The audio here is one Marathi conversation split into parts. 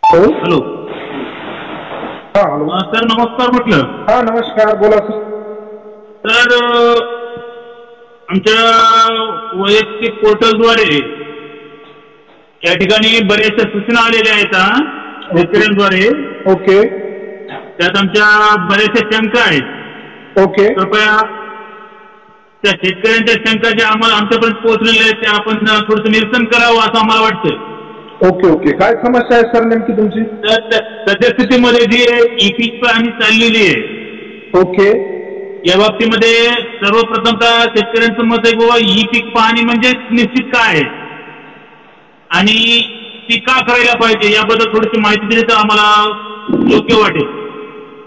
हॅलो. हा हॅलो. सर नमस्कार म्हटलं. हा नमस्कार, बोला सर. तर आमच्या वैयक्तिक पोर्टलद्वारे या ठिकाणी बऱ्याचशा सूचना आलेल्या आहेत शेतकऱ्यांद्वारे. ओके. त्यात आमच्या बऱ्याचशा शंका आहेत. ओके. कृपया त्या शेतकऱ्यांच्या शंका ज्या आम्हाला आमच्यापर्यंत पोहोचलेल्या आहेत त्या आपण थोडंसं निरसन करावं असं आम्हाला वाटतं. Okay okay. काय समस्या आहे सर नेमकी तुमची? सद्यस्थितीमध्ये जी ई पीक पाहणी चाललेली आहे. ओके. या बाबतीमध्ये सर्वप्रथमतः शेतकऱ्यांचं मत आहे बाबा ई पीक पाहणी म्हणजे निश्चित काय आहे आणि ती का करायला पाहिजे याबद्दल थोडीशी माहिती दिली तर आम्हाला योग्य वाटेल.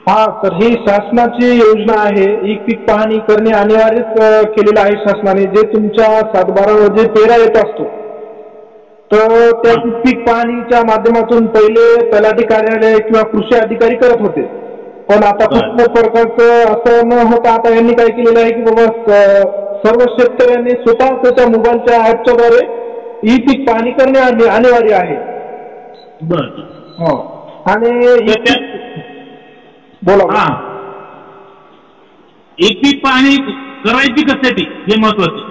हा तर ही शासनाची योजना आहे. ई पीक पाहणी करणे अनिवार्य केलेलं आहे शासनाने. जे तुमच्या 7/12 जे पेरा येत असतो तर त्या पीक पाहणीच्या माध्यमातून पहिले तलाठी कार्यालय किंवा कृषी अधिकारी करत होते. पण आता खूप प्रकारचं असं न होता आता यांनी काय केलेलं आहे की बाबा सर्व शेतकऱ्यांनी स्वतः त्याच्या मोबाईलच्या ऍपच्या द्वारे ई पीक पाहणी करणे अनिवार्य आहे. बरं. आणि बोला. हा, ई पीक पाहणी करायची कशासाठी हे महत्वाचं.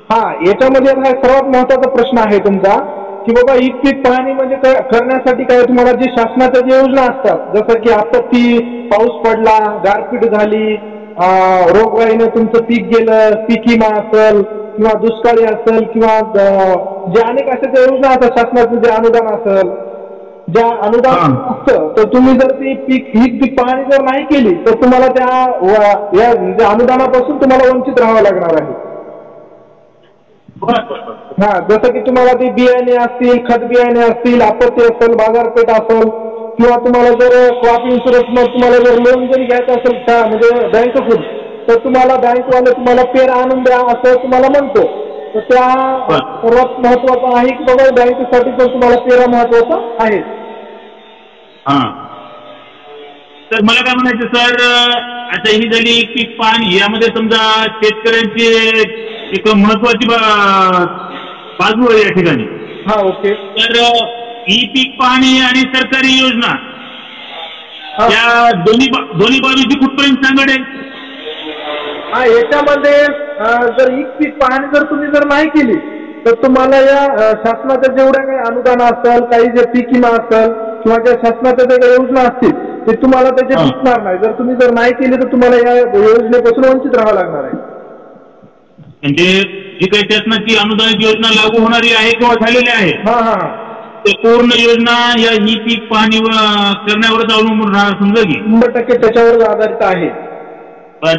हा, याच्यामध्ये हा सर्वात महत्वाचा प्रश्न आहे तुमचा की बाबा ई पीक पाहणी म्हणजे करण्यासाठी काय तुम्हाला जे शासनाच्या ज्या योजना असतात जसं की आपत्ती, पाऊस पडला, गारपीट झाली, रोगराईने तुमचं पीक गेलं, पीक विमा असेल किंवा दुष्काळी असेल किंवा जे अनेक अशा ज्या योजना असतात शासनाचं जे अनुदान असेल ज्या अनुदान असतं तर तुम्ही जर ती पीक पाहणी जर नाही केली तर तुम्हाला त्या अनुदानापासून तुम्हाला वंचित राहावं लागणार आहे. हा, जसं की तुम्हाला ते बियाणे असतील, खत बियाणे असतील, आपत्ती असेल, बाजारपेठ असेल किंवा तुम्हाला जर क्रॉप इन्शुरन्स तुम्हाला जर लोन जरी घ्यायचं असेल म्हणजे बँकेकडून तर तुम्हाला बँकवाले तुम्हाला पेरा आणून द्या असं तुम्हाला म्हणतो. तर त्या सर्वात महत्वाचं आहे की बाबा बँकेसाठी पण तुम्हाला पेरा महत्वाचा आहे. हा, तर मला काय म्हणायचं सर, आता ही झाली पीक पाहणी. यामध्ये समजा शेतकऱ्यांची एक महत्वाची बाजू आहे या ठिकाणी. हा, ओके. तर ई पीक पाहणी आणि सरकारी योजना या दोन्ही बाजूची कुठपर्यंत सांगड आहे. हा, याच्यामध्ये जर ई पीक पाहणी जर तुम्ही जर नाही केली तर तुम्हाला या शासनाच्या जेवढ्या काही अनुदान असेल, काही जे पीक विमा असेल किंवा ज्या शासनाच्या ज्या काही योजना असतील ते तुम्हाला त्याचे भेटणार नाही. जर तुम्ही जर नाही केली तर तुम्हाला या योजनेपासून वंचित राहावं लागणार आहे. म्हणजे जी काही शासनाची अनुदानित योजना लागू होणारी आहे किंवा झालेली आहे ते पूर्ण योजना या ई पीक पाहणी करण्यावरच अवलंबून राहणार समजा की 100% त्याच्यावर आधारित आहे.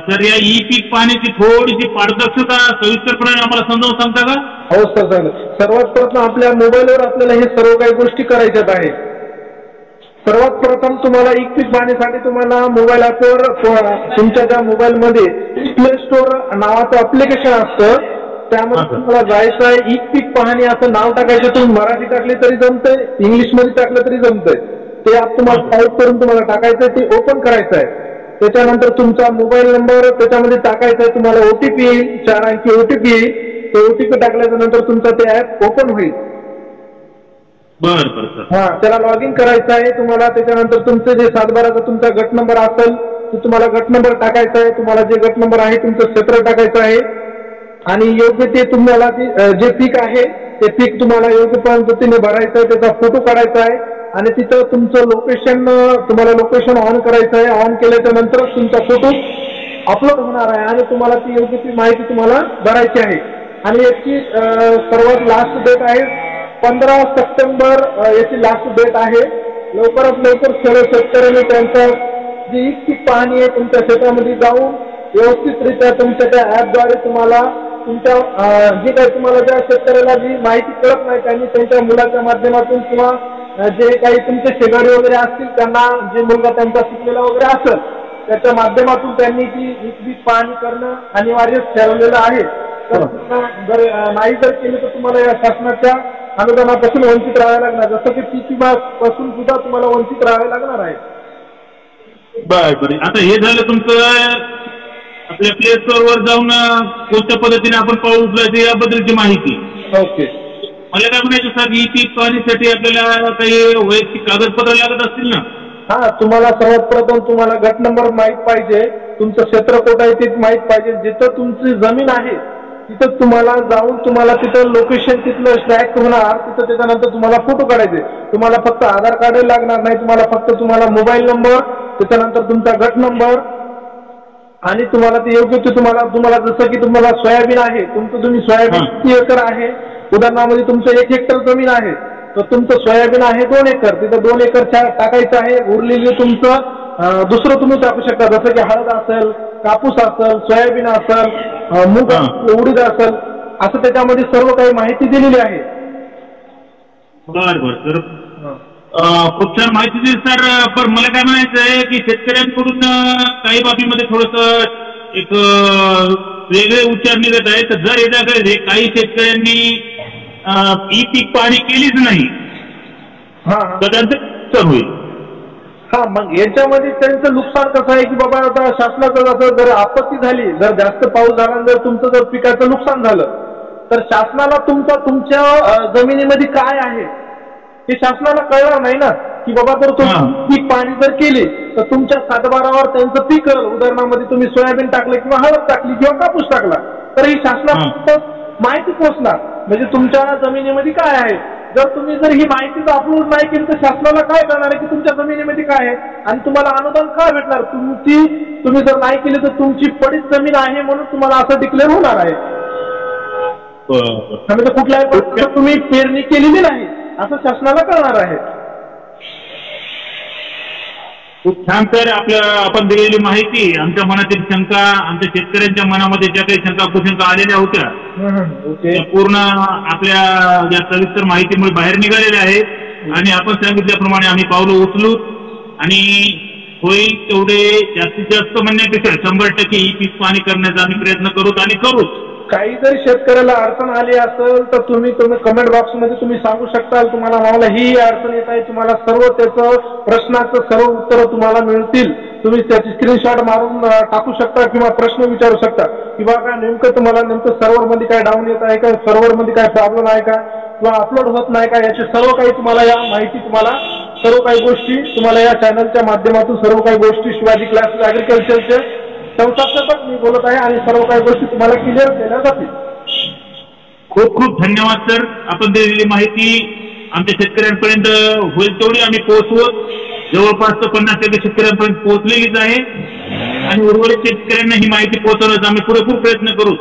तर या ई पीक पाहण्याची थोडीशी पारदर्शकता सविस्तरपणे आम्हाला समजावून सांगता का? हो सर. सर्वात प्रथम आपल्या मोबाईलवर आपल्याला हे सर्व काही गोष्टी करायच्यात आहे. सर्वात प्रथम तुम्हाला ई पीक पाहणीसाठी तुम्हाला मोबाईल ॲपवर तुमच्या त्या मोबाईलमध्ये प्ले स्टोर नावाचं ॲप्लिकेशन असतं. त्यामध्ये तुम्हाला जायचं आहे. ई पीक पाहणी असं नाव टाकायचं. तुम्ही मराठी टाकले तरी जमतंय, इंग्लिशमध्ये टाकलं तरी जमतंय. ते ॲप तुम्हाला टाईप करून तुम्हाला टाकायचं, ते ओपन करायचं आहे. त्याच्यानंतर तुमचा मोबाईल नंबर त्याच्यामध्ये टाकायचा आहे. तुम्हाला OTP येईल, 4 अंकी OTP येईल. ते OTP टाकल्याच्या नंतर तुमचा ते ॲप ओपन होईल. हा, त्याला लॉग इन करायचं आहे तुम्हाला. त्याच्यानंतर तुमचं जे 7/12चा तुमचा गट नंबर असेल तो तुम्हाला गट नंबर टाकायचा आहे. तुम्हाला जे गट नंबर आहे तुमचं क्षेत्र टाकायचं आहे आणि योग्य ते तुम्हाला जे पीक आहे ते पीक तुम्हाला योग्य पद्धतीने भरायचं आहे. त्याचा फोटो काढायचा आहे आणि तिथं तुमचं लोकेशन तुम्हाला लोकेशन ऑन करायचं आहे. ऑन केल्याच्या नंतरच तुमचा फोटो अपलोड होणार आहे आणि तुम्हाला ती योग्य ती माहिती तुम्हाला भरायची आहे. आणि याची सर्वात लास्ट डेट आहे 15 सप्टेंबर याची लास्ट डेट आहे. लवकरात लवकर सर्व शेतकऱ्यांनी त्यांचा जी ई पीक पाहणी आहे तुमच्या शेतामध्ये जाऊन व्यवस्थितरित्या तुमच्या त्या ॲपद्वारे तुम्हाला तुमच्या जे काही तुम्हाला ज्या शेतकऱ्याला जी माहिती कळत नाही त्यांनी त्यांच्या मुलाच्या माध्यमातून किंवा जे काही तुमचे शेजारी वगैरे असतील त्यांना जे मुलगा त्यांचा शिकलेला वगैरे असेल त्याच्या माध्यमातून त्यांनी ती ई पीक पाहणी करणं अनिवार्य ठरवलेलं आहे. तर जर नाही जर केलं तर तुम्हाला या शासनाच्या अनुदानापासून वंचित राहायला लागणार. जसं की पीक विमापासून सुद्धा तुम्हाला वंचित राहायला लागणार आहे. बरं. आता हे झालं तुमचं आपल्या प्ले स्टोअर वर जाऊन कोणत्या पद्धतीने आपण पाऊल उचलायचं याबद्दलची माहिती. ओके. मला काय म्हणायचं सर, ई पीक पाहणीसाठी आपल्याला काही वैयक्तिक कागदपत्र लागत असतील ना? हा, तुम्हाला सर्वात प्रथम तुम्हाला गट नंबर माहीत पाहिजे, तुमचं क्षेत्र कोट आहे ते माहीत पाहिजे, जिथं तुमची जमीन आहे तिथं तुम्हाला जाऊन तुम्हाला तिथं लोकेशन तिथलं ट्रॅक होणार, तिथं त्याच्यानंतर तुम्हाला फोटो काढायचे. तुम्हाला फक्त आधार कार्ड लागणार नाही, तुम्हाला मोबाईल नंबर, त्याच्यानंतर तुमचा गट नंबर आणि तुम्हाला ते योग्य ते तुम्हाला जसं की तुम्हाला सोयाबीन आहे, तुम्ही सोयाबीन किती एकर आहे, उदाहरणामध्ये तुमचं 1 हेक्टर जमीन आहे तर तुमचं सोयाबीन आहे 2 एकर, तिथं 2 एकर टाकायचं आहे. उरलेली तुमचं दुसरं तुम्ही टाकू शकता, जसं की हळद असेल, कापूस असेल, सोयाबीन असेल, मूग उडीद असेल, असं त्याच्यामध्ये सर्व काही माहिती दिलेली आहे. बरं सर, खूप छान माहिती दिली सर. पण मला काय म्हणायचं आहे की शेतकऱ्यांकडून काही बाबीमध्ये थोडस एक वेगळे उच्चार निघत आहे. तर जर याच्याकडे काही शेतकऱ्यांनी ई पीक पाहणी केलीच नाही तर त्यांचं नुकसान होईल. हा, मग याच्यामध्ये त्यांचं नुकसान कसं आहे की बाबा आता शासनाचं जसं जर आपत्ती झाली, जर जास्त पाऊस झाला, जर तुमचं जर पिकाचं नुकसान झालं तर शासनाला तुमच्या जमिनीमध्ये काय आहे हे शासनाला कळणार नाही ना, की बाबा जर तुम्ही पीक पाणी जर केली तर तुमच्या सातबारावर त्यांचं पीक, उदाहरणामध्ये तुम्ही सोयाबीन टाकलं किंवा हळद टाकली किंवा कापूस टाकला तर ही शासनाला माहिती पोहोचणार, म्हणजे तुमच्या जमिनीमध्ये काय आहे. जर ही माहिती अपलोड नाही केली तर शासनाला काय करणार आहे की तुमच्या जमिनीमध्ये काय आहे आणि तुम्हाला अनुदान काय भेटणार. तुम्ही जर नाही केली तर तुमची पडीत जमीन आहे म्हणून तुम्हाला असं डिक्लेअर होणार आहे. म्हणजे कुठल्याही पद्धतीने तुम्ही पेरणी केलेली नाही असं शासनाला कळणार आहे. खूप छान सर, आपण दिलेली माहिती आमच्या मनातील शंका, आमच्या शेतकऱ्यांच्या मनामध्ये ज्या काही शंका कुशंका आलेल्या होत्या पूर्ण आपल्या या सविस्तर माहितीमुळे बाहेर निघालेल्या आहेत आणि आपण सांगितल्याप्रमाणे आम्ही पावलं उचलू आणि होईल तेवढे जास्तीत जास्त म्हणण्यापेक्षा 100% ई पीक पाहणी करण्याचा आम्ही प्रयत्न करूच आणि करूच. काही जरी शेतकऱ्याला अडचण आली असेल तर तुम्ही कमेंट बॉक्समध्ये तुम्ही सांगू शकता, तुम्हाला मला ही अडचण येत आहे, तुम्हाला सर्व त्याचं प्रश्नाचं सर्व उत्तरं तुम्हाला मिळतील. तुम्ही त्याची स्क्रीनशॉट मारून टाकू शकता किंवा प्रश्न विचारू शकता किंवा काय नेमकं सर्व्हरमध्ये काय डाऊन येत आहे का, सर्व्हरमध्ये काय प्रॉब्लेम आहे का किंवा अपलोड होत नाही का, याचे सर्व काही तुम्हाला या माहिती सर्व काही गोष्टी तुम्हाला या चॅनलच्या माध्यमातून सर्व काही गोष्टी शिवाजी क्लासेस ॲग्रिकल्चरचे संस्थापक मी बोलत आहे आणि सर्व काही गोष्टी तुम्हाला क्लिअर केल्या जातील. खूप खूप धन्यवाद सर. आपण दिलेली माहिती आमच्या शेतकऱ्यांपर्यंत होईल तेवढी आम्ही पोहोचवू. जवळपास 50% शेतकऱ्यांपर्यंत पोहोचलेलीच आहे आणि उर्वरित शेतकऱ्यांना ही माहिती पोहोचवण्याचा आम्ही पुरेपूर प्रयत्न करू.